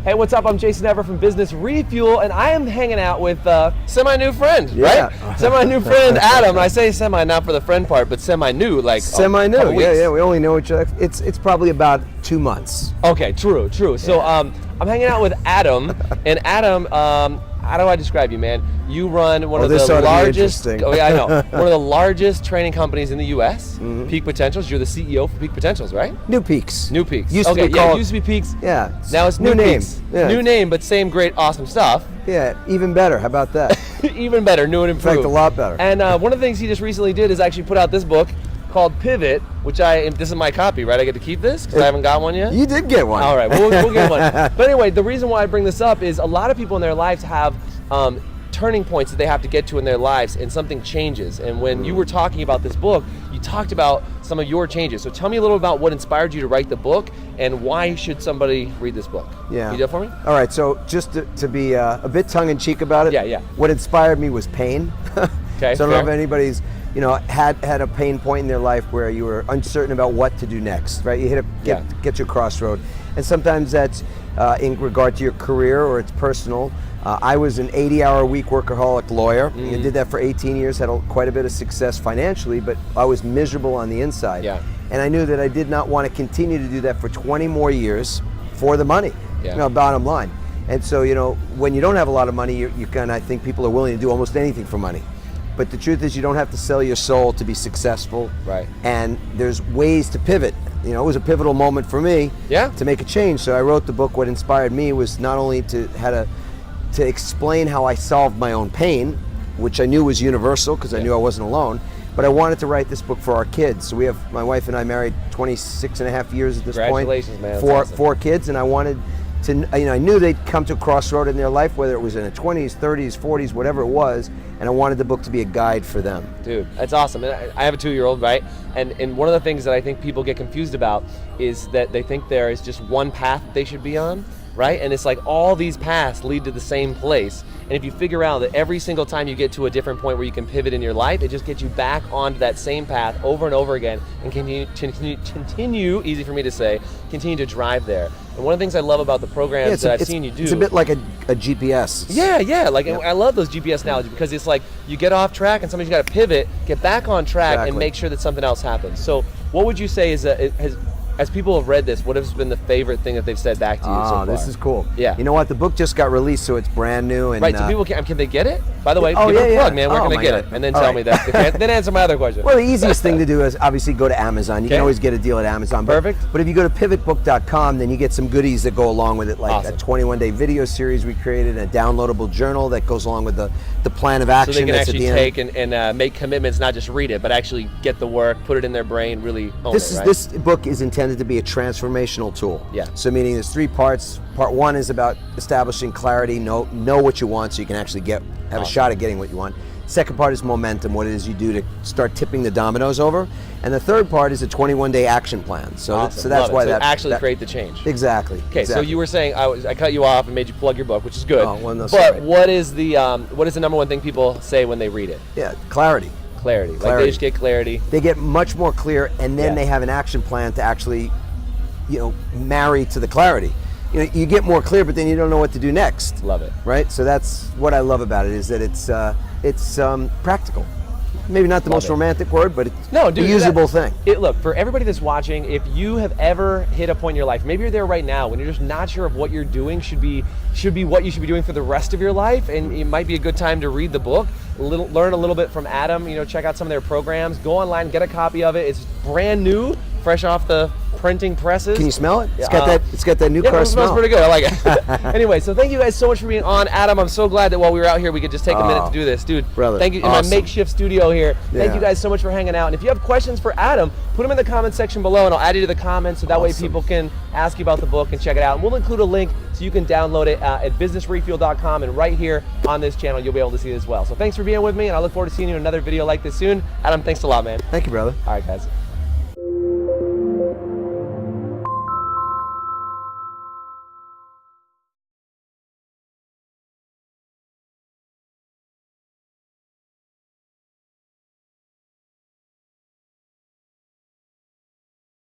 Hey, what's up? I'm Jason Everett from Business Refuel, and I am hanging out with semi-new friend, right? Semi-new friend Adam. And I say semi not for the friend part, but semi-new, like semi-new. Yeah. We only know each other. It's probably about 2 months. Okay, true. So I'm hanging out with Adam, and Adam, how do I describe you, man? You run one of the largest. Oh yeah, I know. One of the largest training companies in the U.S. Peak Potentials. You're the CEO for Peak Potentials, right? New Peaks. New Peaks. Used to be called, it used to be Peaks. Yeah. Now it's New name. Peaks. Yeah. New name, but same great, awesome stuff. Yeah, even better. How about that? Even better. New and improved. In fact, a lot better. And one of the things he just recently did is actually put out this book called Pivot, which this is my copy, right? I get to keep this because I haven't got one yet. You did get one. All right, we'll get one. But anyway, the reason why I bring this up is a lot of people in their lives have turning points that they have to get to in their lives, and something changes. And when you were talking about this book, you talked about some of your changes. So tell me a little about what inspired you to write the book, and why should somebody read this book? Yeah. Can you do that for me? All right, so just to be a bit tongue-in-cheek about it, Yeah. what inspired me was pain. Okay, so I don't know if anybody's had a pain point in their life where you were uncertain about what to do next, right? You get your crossroad. And sometimes that's in regard to your career, or it's personal. I was an 80-hour-a-week workaholic lawyer. I did that for 18 years, had quite a bit of success financially, but I was miserable on the inside. Yeah. And I knew that I did not want to continue to do that for 20 more years for the money, bottom line. And so, when you don't have a lot of money, I think people are willing to do almost anything for money. But the truth is, you don't have to sell your soul to be successful. Right. And there's ways to pivot. It was a pivotal moment for me to make a change. So I wrote the book. What inspired me was not only to explain how I solved my own pain, which I knew was universal because I knew I wasn't alone, but I wanted to write this book for our kids. So my wife and I married 26 and a half years at this point. Congratulations, man. Four kids, and I wanted to, I knew they'd come to a crossroad in their life, whether it was in their 20s, 30s, 40s, whatever it was, and I wanted the book to be a guide for them. Dude, that's awesome. And I have a 2-year-old, right? And one of the things that I think people get confused about is that they think there is just one path they should be on, right? And it's like all these paths lead to the same place. And if you figure out that every single time you get to a different point where you can pivot in your life, it just gets you back onto that same path over and over again, and continue, easy for me to say, continue to drive there. And one of the things I love about the programs that I've seen you do, it's a bit like a GPS. I love those GPS analogies, because it's like you get off track and somebody's got to pivot, get back on track, and make sure that something else happens. So what would you say is as people have read this, what has been the favorite thing that they've said back to you so far? This is cool. Yeah. You know what? The book just got released, so it's brand new. And, right, so people can they get it? By the way, give it a plug, man. Where can they get it? And then tell me that. Then answer my other question. Well, the easiest thing to do is obviously go to Amazon. You can always get a deal at Amazon. Perfect. But if you go to pivotbook.com, then you get some goodies that go along with it, like a 21-day video series we created, a downloadable journal that goes along with the plan of action. So they can that's actually at the take and make commitments, not just read it, but actually get the work, put it in their brain, really own it, right? This book is intended to be a transformational tool. Yeah. So meaning there's 3 parts. Part 1 is about establishing clarity, know what you want, so you can actually have a shot at getting what you want. Second part is momentum, what it is you do to start tipping the dominoes over. And the third part is a 21-day action plan. So, so that's why that actually create the change. Exactly. Okay, so you were saying I cut you off and made you plug your book, which is good. Oh, well, no, but what is the number one thing people say when they read it? Yeah, clarity. Clarity. Like they just get clarity. They get much more clear, and then they have an action plan to actually, marry to the clarity. You get more clear, but then you don't know what to do next. Love it. Right? So that's what I love about it, is that it's practical. Maybe not the most romantic word, but it's a usable thing. Look, for everybody that's watching, if you have ever hit a point in your life, maybe you're there right now when you're just not sure if what you're doing should be what you should be doing for the rest of your life, and it might be a good time to read the book, learn a little bit from Adam, check out some of their programs, go online, get a copy of it. It's brand new, fresh off the printing presses. Can you smell it? It's got that new car smell. It smells pretty good. I like it. Anyway, so thank you guys so much for being on. Adam, I'm so glad that while we were out here, we could just take a minute to do this. Dude, brother, thank you. In my makeshift studio here. Thank you guys so much for hanging out. And if you have questions for Adam, put them in the comment section below, and I'll add you to the comments, so that way people can ask you about the book and check it out. And we'll include a link so you can download it at businessrefuel.com, and right here on this channel, you'll be able to see it as well. So thanks for being with me, and I look forward to seeing you in another video like this soon. Adam, thanks a lot, man. Thank you, brother. All right, guys.